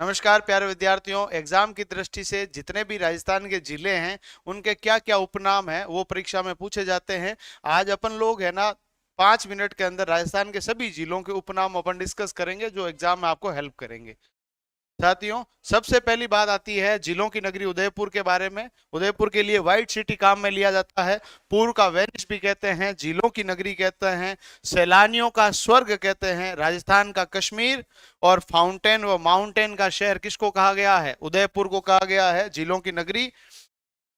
नमस्कार प्यारे विद्यार्थियों। एग्जाम की दृष्टि से जितने भी राजस्थान के जिले हैं उनके क्या क्या उपनाम हैं वो परीक्षा में पूछे जाते हैं। आज अपन लोग है ना 5 मिनट के अंदर राजस्थान के सभी जिलों के उपनाम अपन डिस्कस करेंगे जो एग्जाम में आपको हेल्प करेंगे। साथियों, सबसे पहली बात आती है जिलों की नगरी उदयपुर के बारे में। उदयपुर के लिए व्हाइट सिटी काम में लिया जाता है। पूर्व का वेनिस भी कहते हैं, जिलों की नगरी कहते हैं, सैलानियों का स्वर्ग कहते हैं, राजस्थान का कश्मीर और फाउंटेन व माउंटेन का शहर किसको कहा गया है? उदयपुर को कहा गया है। जिलों की नगरी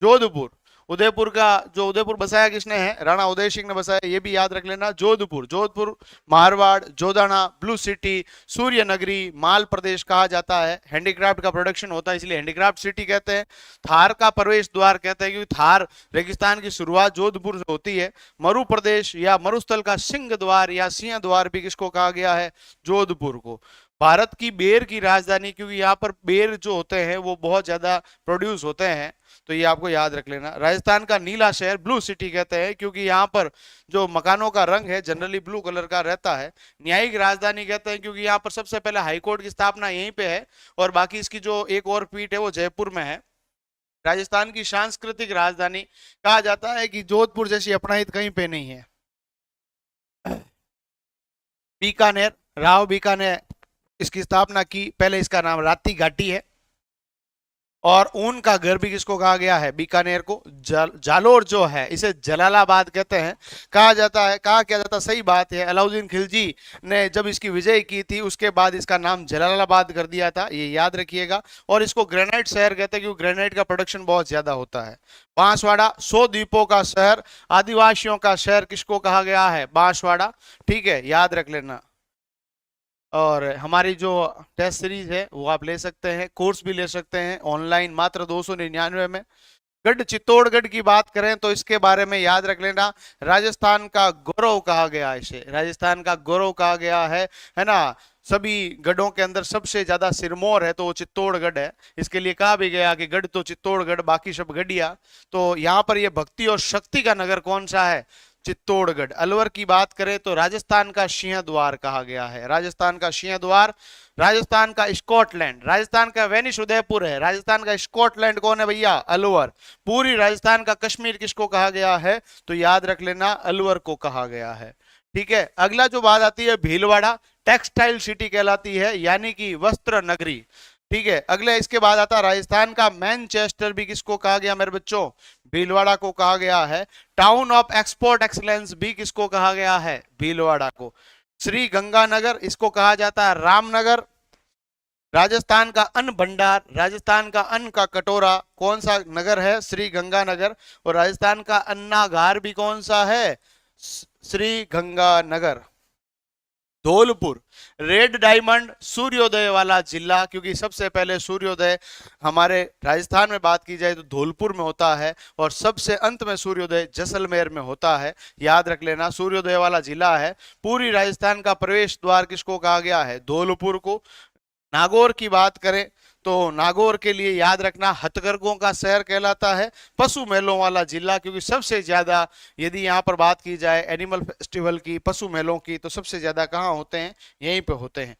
जोधपुर। उदयपुर का जो उदयपुर बसाया किसने है? राणा उदय सिंह ने बसाया, ये भी याद रख लेना। जोधपुर, जोधपुर मारवाड़, जोधाना, ब्लू सिटी, सूर्य नगरी, माल प्रदेश कहा जाता है। हैंडीक्राफ्ट का प्रोडक्शन होता है इसलिए हैंडीक्राफ्ट सिटी कहते हैं। थार का प्रवेश द्वार कहते हैं क्योंकि थार रेगिस्तान की शुरुआत जोधपुर से होती है। मरु प्रदेश या मरुस्थल का सिंह द्वार या सिंह द्वार भी किसको कहा गया है? जोधपुर को। भारत की बेर की राजधानी, क्योंकि यहाँ पर बेर जो होते हैं वो बहुत ज्यादा प्रोड्यूस होते हैं, तो ये आपको याद रख लेना। राजस्थान का नीला शहर ब्लू सिटी कहते हैं क्योंकि यहाँ पर जो मकानों का रंग है जनरली ब्लू कलर का रहता है। न्यायिक राजधानी कहते हैं क्योंकि यहाँ पर सबसे पहले हाईकोर्ट की स्थापना यहीं पे है और बाकी इसकी जो एक और पीठ है वो जयपुर में है। राजस्थान की सांस्कृतिक राजधानी कहा जाता है कि जोधपुर जैसी अपनाहित कहीं पे नहीं है। बीकानेर, राव बीकानेर इसकी स्थापना की, पहले इसका नाम राती घाटी है। और ऊन का घर भी किसको कहा गया है? बीकानेर को। जालोर जो है इसे जलालाबाद कहते हैं, कहा जाता है, कहा क्या जाता, सही बात है। अलाउद्दीन खिलजी ने जब इसकी विजय की थी उसके बाद इसका नाम जलालाबाद कर दिया था, ये याद रखिएगा। और इसको ग्रेनाइट शहर कहते हैं क्योंकि ग्रेनाइट का प्रोडक्शन बहुत ज्यादा होता है। बांसवाड़ा 100 द्वीपों का शहर, आदिवासियों का शहर किसको कहा गया है? बांसवाड़ा। ठीक है, याद रख लेना। और हमारी जो टेस्ट सीरीज है वो आप ले सकते हैं, कोर्स भी ले सकते हैं ऑनलाइन मात्र 299 में। गढ़ चित्तौड़गढ़ की बात करें तो इसके बारे में याद रख लेना, राजस्थान का गौरव कहा गया है इसे, राजस्थान का गौरव कहा गया है ना। सभी गढ़ों के अंदर सबसे ज्यादा सिरमौर है तो वो चित्तौड़गढ़ है, इसके लिए कहा भी गया कि गढ़ तो चित्तौड़गढ़ बाकी सब गढ़िया। तो यहाँ पर ये भक्ति और शक्ति का नगर कौन सा है? चित्तौड़गढ़। अलवर की बात करें तो राजस्थान का सिंह द्वार कहा गया है, राजस्थान का सिंह द्वार। राजस्थान का स्कॉटलैंड, राजस्थान का वेनिस उदयपुर है, राजस्थान का स्कॉटलैंड कौन है भैया? अलवर। पूरी राजस्थान का कश्मीर किसको कहा गया है? तो याद रख लेना, अलवर को कहा गया है। ठीक है, अगला जो बात आती है भीलवाड़ा, टेक्सटाइल सिटी कहलाती है यानी कि वस्त्र नगरी। ठीक है, अगले इसके बाद आता राजस्थान का मैनचेस्टर भी किसको कहा गया मेरे बच्चों? भीलवाड़ा को कहा गया है। टाउन ऑफ एक्सपोर्ट एक्सलेंस भी किसको कहा गया है? भीलवाड़ा को। श्री गंगानगर इसको कहा जाता है रामनगर। राजस्थान का अन्न भंडार, राजस्थान का अन्न का कटोरा कौन सा नगर है? श्री गंगानगर। और राजस्थान का अन्नागार भी कौन सा है? श्री गंगानगर। धौलपुर, रेड डायमंड सूर्योदय वाला जिला, क्योंकि सबसे पहले सूर्योदय हमारे राजस्थान में बात की जाए तो धौलपुर में होता है और सबसे अंत में सूर्योदय जैसलमेर में होता है, याद रख लेना। सूर्योदय वाला जिला है। पूरी राजस्थान का प्रवेश द्वार किसको कहा गया है? धौलपुर को। नागौर की बात करें तो नागौर के लिए याद रखना हथकरघों का शहर कहलाता है। पशु मेलों वाला जिला, क्योंकि सबसे ज्यादा यदि यहाँ पर बात की जाए एनिमल फेस्टिवल की, पशु मेलों की, तो सबसे ज्यादा कहाँ होते हैं? यहीं पे होते हैं।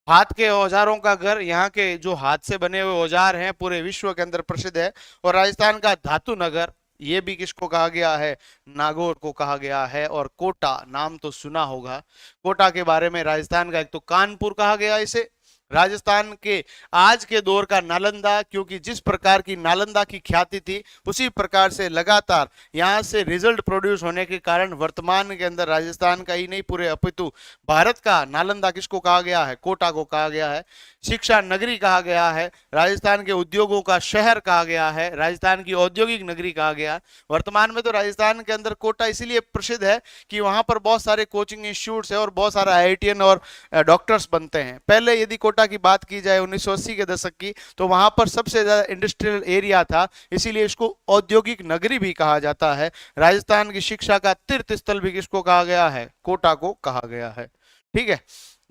हाथ के औजारों का घर, यहाँ के जो हाथ से बने हुए औजार हैं पूरे विश्व के अंदर प्रसिद्ध है। और राजस्थान का धातु नगर, ये भी किसको कहा गया है? नागौर को कहा गया है। और कोटा नाम तो सुना होगा, कोटा के बारे में। राजस्थान का एक तो कानपुर कहा गया इसे, राजस्थान के आज के दौर का नालंदा, क्योंकि जिस प्रकार की नालंदा की ख्याति थी उसी प्रकार से लगातार यहां से रिजल्ट प्रोड्यूस होने के कारण वर्तमान के अंदर राजस्थान का ही नहीं पूरे अपितु भारत का नालंदा किसको कहा गया है? कोटा को कहा गया है। शिक्षा नगरी कहा गया है, राजस्थान के उद्योगों का शहर कहा गया है, राजस्थान की औद्योगिक नगरी कहा गया। वर्तमान में तो राजस्थान के अंदर कोटा इसलिए प्रसिद्ध है कि वहां पर बहुत सारे कोचिंग इंस्टीट्यूट्स है और बहुत सारा आईआईटीएन और डॉक्टर्स बनते हैं। पहले यदि कोटा की बात की जाए 1980 के दशक की, तो वहां पर सबसे ज्यादा इंडस्ट्रियल एरिया था, इसीलिए इसको औद्योगिक नगरी भी कहा जाता है। राजस्थान की शिक्षा का तीर्थ स्थल भी किसको कहा गया है? कोटा को कहा गया है। ठीक है,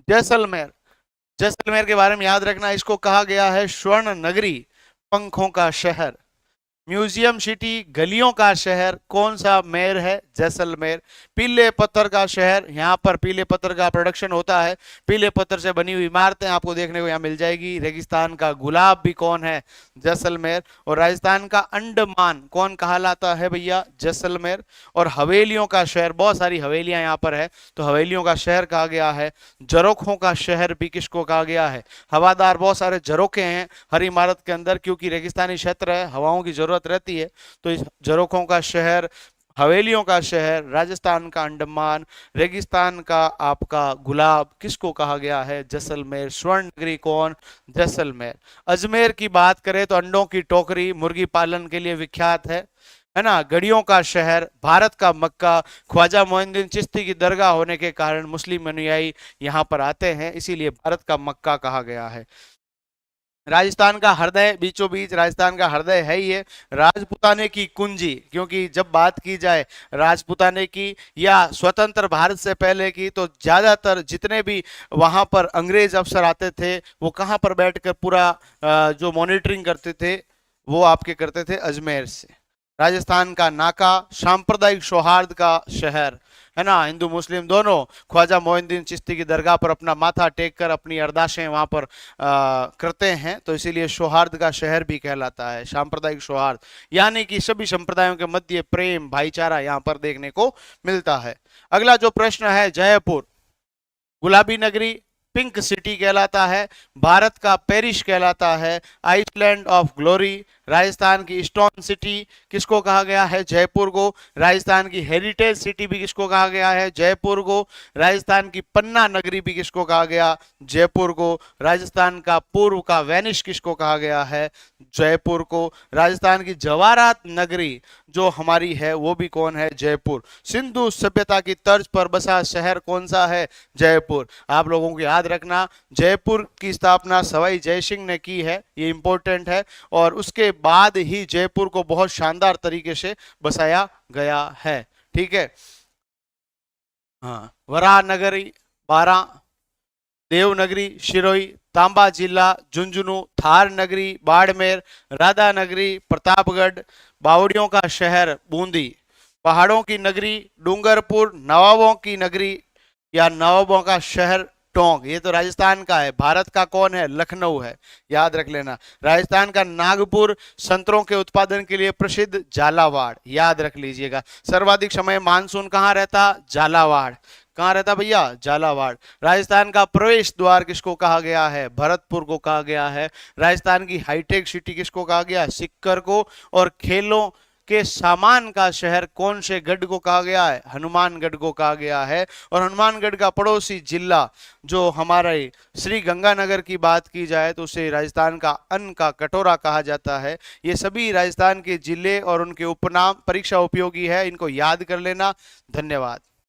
जैसलमेर, जैसलमेर के बारे में याद रखना, इसको कहा गया है स्वर्ण नगरी, पंखों का शहर। म्यूजियम सिटी, गलियों का शहर कौन सा मेयर है? जैसलमेर। पीले पत्थर का शहर, यहाँ पर पीले पत्थर का प्रोडक्शन होता है, पीले पत्थर से बनी हुई इमारतें आपको देखने को यहाँ मिल जाएगी। रेगिस्तान का गुलाब भी कौन है, जैसलमेर। और राजस्थान का अंडमान कौन कहलाता है भैया, जैसलमेर। और हवेलियों का शहर, बहुत सारी हवेलियां यहाँ पर है, तो हवेलियों का शहर कहा गया है। झरोखों का शहर भी किसको कहा गया है, हवादार बहुत सारे झरोखे हैं हर इमारत के अंदर, क्योंकि रेगिस्तानी क्षेत्र है, हवाओं की जरूरत रहती है, तो इस झरोखों का शहर, हवेलियों का शहर, राजस्थान का अंडमान, रेगिस्तान का आपका गुलाब किसको कहा गया है, जैसलमेर। स्वर्ण नगरी कौन, जैसलमेर। अजमेर की बात करें तो अंडों की टोकरी, मुर्गी पालन के लिए विख्यात है ना। घड़ियों का शहर, भारत का मक्का, ख्वाजा मोइनुद्दीन चिश्ती की दरगाह होने के कारण मुस्लिम अनुयायी यहाँ पर आते हैं, इसीलिए भारत का मक्का कहा गया है। राजस्थान का हृदय, बीचों बीच राजस्थान का हृदय है ये, राजपुताने की कुंजी, क्योंकि जब बात की जाए राजपुताने की या स्वतंत्र भारत से पहले की, तो ज्यादातर जितने भी वहां पर अंग्रेज अफसर आते थे वो कहां पर बैठकर पूरा जो मॉनिटरिंग करते थे वो आपके करते थे अजमेर से। राजस्थान का नाका, सांप्रदायिक सौहार्द का शहर, है ना, हिंदू मुस्लिम दोनों ख्वाजा मोइनुद्दीन चिश्ती की दरगाह पर अपना माथा टेक कर अपनी अरदाशें वहां पर करते हैं, तो इसीलिए सौहार्द का शहर भी कहलाता है, सांप्रदायिक सौहार्द, यानी कि सभी संप्रदायों के मध्य प्रेम भाईचारा यहाँ पर देखने को मिलता है। अगला जो प्रश्न है, जयपुर गुलाबी नगरी, पिंक सिटी कहलाता है, भारत का पेरिस कहलाता है, आइसलैंड ऑफ ग्लोरी, राजस्थान की स्टोन सिटी किसको कहा गया है, जयपुर को। राजस्थान की हेरिटेज सिटी भी किसको कहा गया है, जयपुर को। राजस्थान की पन्ना नगरी भी किसको कहा गया, जयपुर को। राजस्थान का पूर्व का वेनिस किसको कहा गया है, जयपुर को। राजस्थान की जवाहरात नगरी जो हमारी है वो भी कौन है, जयपुर। सिंधु सभ्यता की तर्ज पर बसा शहर कौन सा है, जयपुर। आप लोगों को याद रखना, जयपुर की स्थापना सवाई जयसिंह ने की है, ये इंपॉर्टेंट है, और उसके बाद ही जयपुर को बहुत शानदार तरीके से बसाया गया है, ठीक है। हाँ, वराह नगरी, बारां, देवनगरी शिरोई, तांबा जिला झुंझुनू, थार नगरी बाड़मेर, राधा नगरी प्रतापगढ़, बावड़ियों का शहर बूंदी, पहाड़ों की नगरी डूंगरपुर, नवाबों की नगरी या नवाबों का शहर टोंक। ये तो राजस्थान का है, भारत का कौन है, लखनऊ है, याद रख लेना। राजस्थान का नागपुर, संतरों के उत्पादन के लिए प्रसिद्ध, झालावाड़, याद रख लीजिएगा। सर्वाधिक समय मानसून कहाँ रहता, झालावाड़, कहाँ रहता भैया, झालावाड़। राजस्थान का प्रवेश द्वार किसको कहा गया है, भरतपुर को कहा गया है। राजस्थान की हाईटेक सिटी किसको कहा गया, सिक्कर को। और खेलों के सामान का शहर कौन से गढ़ को कहा गया है, हनुमानगढ़ को कहा गया है। और हनुमानगढ़ का पड़ोसी जिला जो हमारे श्री गंगानगर की बात की जाए तो उसे राजस्थान का अन्न का कटोरा कहा जाता है। ये सभी राजस्थान के जिले और उनके उपनाम परीक्षा उपयोगी है, इनको याद कर लेना। धन्यवाद।